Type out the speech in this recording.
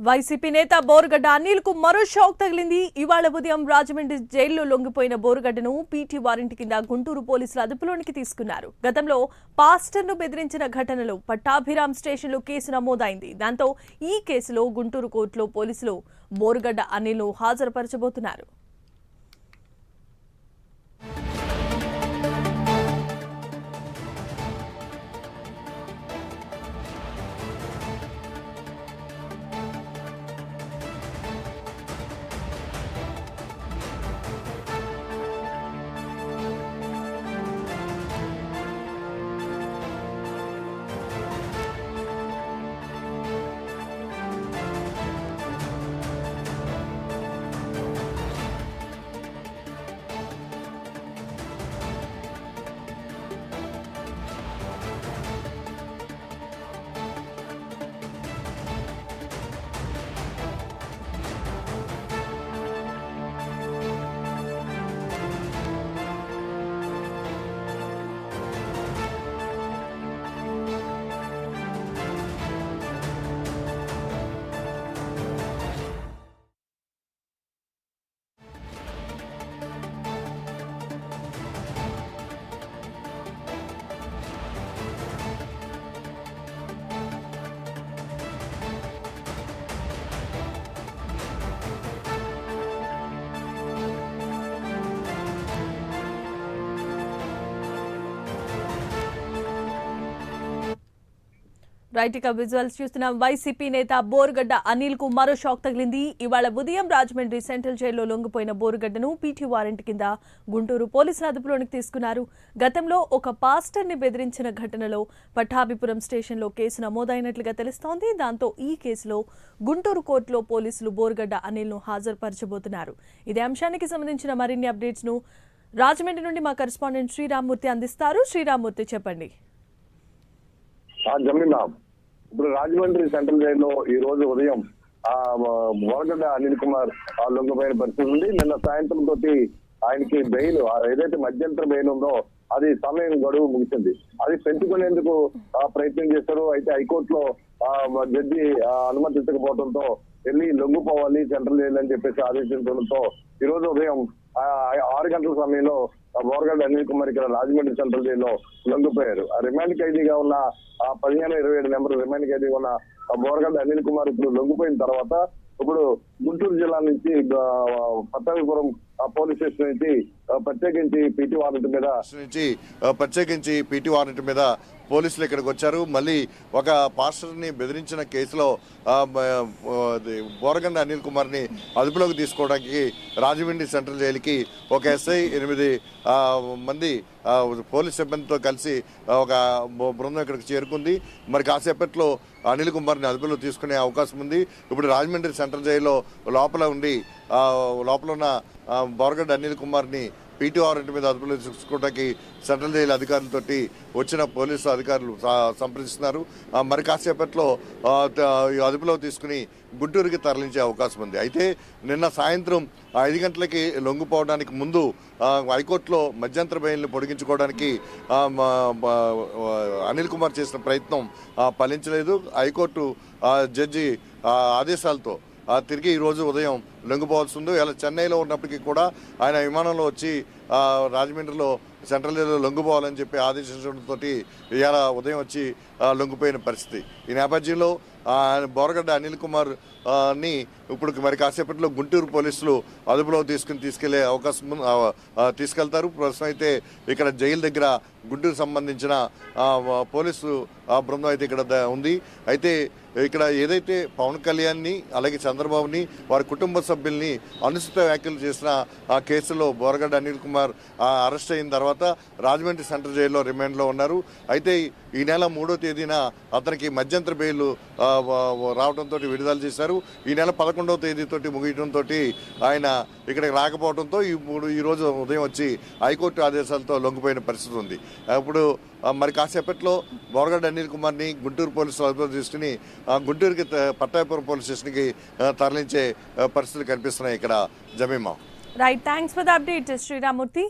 YCP నేత బోరుగడ్డ అనిల్ కు మరో షాక్ తగిలింది. ఇవాళ ఉదయం రాజమండ్రి జైల్లో లొంగిపోయిన బోరుగడ్డను పీటీ వారెంట్ కింద గుంటూరు పోలీసులు అదుపులోనికి తీసుకున్నారు. గతంలో పాస్టర్ను బెదిరించిన ఘటనలో పట్టాభిరామ్ స్టేషన్లో కేసు నమోదైంది. దాంతో ఈ కేసులో గుంటూరు కోర్టులో పోలీసులు బోరుగడ్డ అనిల్ ను హాజరుపరచబోతున్నారు. రైట్, ఇక విజువల్స్ చూస్తున్నాం. వైసీపీ నేత బోరుగడ్డ అనిల్ కు మరో షాక్ తగిలింది. ఇవాళ ఉదయం రాజమండ్రి సెంట్రల్ జైల్లో లొంగిపోయిన బోరుగడ్డను పీటీ వారెంట్ కింద గుంటూరు పోలీసులు అదుపులోనికి తీసుకున్నారు. గతంలో ఒక పాస్టర్ ని బెదిరించిన ఘటనలో పట్టాభిపురం స్టేషన్లో కేసు నమోదైనట్లుగా తెలుస్తోంది. దాంతో ఈ కేసులో గుంటూరు కోర్టులో పోలీసులు బోరుగడ్డ అనిల్ ను హాజరుపరచబోతున్నారు. ఇదే అంశానికి సంబంధించిన మరిన్ని అప్డేట్స్ ను రాజమండ్రి నుండి మా కరెస్పాండెంట్ శ్రీరామ్మూర్తి అందిస్తారు. శ్రీరామ్మూర్తి, చెప్పండి. ఇప్పుడు రాజమండ్రి సెంట్రల్ జైల్లో ఈ రోజు ఉదయం బోరుగడ్డ అనిల్ కుమార్ లొంగిపోయిన పరిస్థితి ఉంది. నిన్న సాయంత్రం తోటి ఆయనకి బెయిల్, ఏదైతే మధ్యంతర బెయిల్ ఉందో అది సమయం గడువు ముగిసింది. అది పెంచుకునేందుకు ప్రయత్నం చేశారు. అయితే హైకోర్టులో జడ్జి అనుమతించకపోవడంతో వెళ్ళి లొంగిపోవాలి సెంట్రల్ జైలు అని చెప్పేసి ఆదేశించడంతో ఈ రోజు ఉదయం 6 గంటల సమయంలో బోరుగడ్డ అనిల్ కుమార్ ఇక్కడ రాజమండ్రి సెంట్రల్ జైల్లో లొంగిపోయారు. రిమాండ్ ఖైదీగా ఉన్న 1527 నెంబర్ రిమాండ్ ఖైదీగా ఉన్న బోరుగడ్డ అనిల్ కుమార్ ఇప్పుడు లొంగిపోయిన తర్వాత ఇప్పుడు గుంటూరు జిల్లా నుంచి పట్టాభిపురం పోలీస్ స్టేషన్ నుంచి ప్రత్యేకించి పీటీ వారెంట్ మీద పోలీసులు ఇక్కడికి వచ్చారు. మళ్ళీ ఒక పాస్టర్ ని బెదిరించిన కేసులో బోరుగడ్డ అనిల్ కుమార్ ని అదుపులోకి తీసుకోవడానికి రాజమండ్రి సెంట్రల్ జైలుకి ఒక ఎస్ఐ 8 మంది పోలీస్ సిబ్బందితో కలిసి ఒక బృందం ఇక్కడికి చేరుకుంది. మరి కాసేపట్లో అనిల్ కుమార్ని అదుపులో తీసుకునే అవకాశం ఉంది. ఇప్పుడు రాజమండ్రి సెంట్రల్ జైల్లో లోపల ఉన్న బోరుగడ్డ అనిల్ కుమార్ని పీటీ వారెంట్ మీద అదుపులో చూసుకోవడానికి సెంట్రల్ జైలు అధికారులతో వచ్చిన పోలీసు అధికారులు సంప్రదిస్తున్నారు. మరి కాసేపట్లో అదుపులో తీసుకుని గుంటూరుకి తరలించే అవకాశం ఉంది. అయితే నిన్న సాయంత్రం 5 గంటలకి లొంగిపోవడానికి ముందు హైకోర్టులో మధ్యంతర బెయిల్ని పొడిగించుకోవడానికి అనిల్ కుమార్ చేసిన ప్రయత్నం ఫలించలేదు. హైకోర్టు జడ్జి ఆదేశాలతో తిరిగి ఈరోజు ఉదయం లొంగిపోవాల్సి ఉంది. ఇలా చెన్నైలో ఉన్నప్పటికీ కూడా ఆయన విమానంలో వచ్చి రాజమండ్రిలో సెంట్రల్ జైల్లో లొంగిపోవాలని చెప్పి ఆదేశించడంతో ఇవాళ ఉదయం వచ్చి లొంగిపోయిన పరిస్థితి. ఈ నేపథ్యంలో బోరుగడ్డ అనిల్ కుమార్ ని ఇప్పుడు మరి కాసేపట్లో గుంటూరు పోలీసులు అదుపులో తీసుకెళ్లే అవకాశం తీసుకెళ్తారు. ప్రస్తుతం అయితే ఇక్కడ జైలు దగ్గర గుంటూరు సంబంధించిన పోలీసు బృందం అయితే ఇక్కడ ఉంది. అయితే ఇక్కడ ఏదైతే పవన్ కళ్యాణ్ని అలాగే చంద్రబాబుని వారి కుటుంబ సభ్యుల్ని అనుచిత వ్యాఖ్యలు చేసిన ఆ కేసులో బోరుగడ్డ అనిల్ కుమార్ అరెస్ట్ అయిన తర్వాత రాజమండ్రి సెంట్రల్ జైల్లో రిమాండ్లో ఉన్నారు. అయితే ఈ నెల 3వ తేదీన అతనికి మధ్యంతర బెయిల్ రావడంతో విడుదల చేశారు. ఈ నెల 11వ తేదీతోటి ముగియడంతో ఆయన ఇక్కడికి రాకపోవడంతో ఈ రోజు ఉదయం వచ్చి హైకోర్టు ఆదేశాలతో లొంగిపోయిన పరిస్థితి ఉంది. ఇప్పుడు మరి కాసేపట్లో బోరుగడ్డ అనిల్ కుమార్ని గుంటూరు పోలీసులు అదుపులో తీసుకుని గుంటూరుకి పట్టాభిపురం పోలీస్ స్టేషన్కి తరలించే పరిస్థితులు కనిపిస్తున్నాయి ఇక్కడ. Jemimah, right, thanks for the update Sriramamurthy.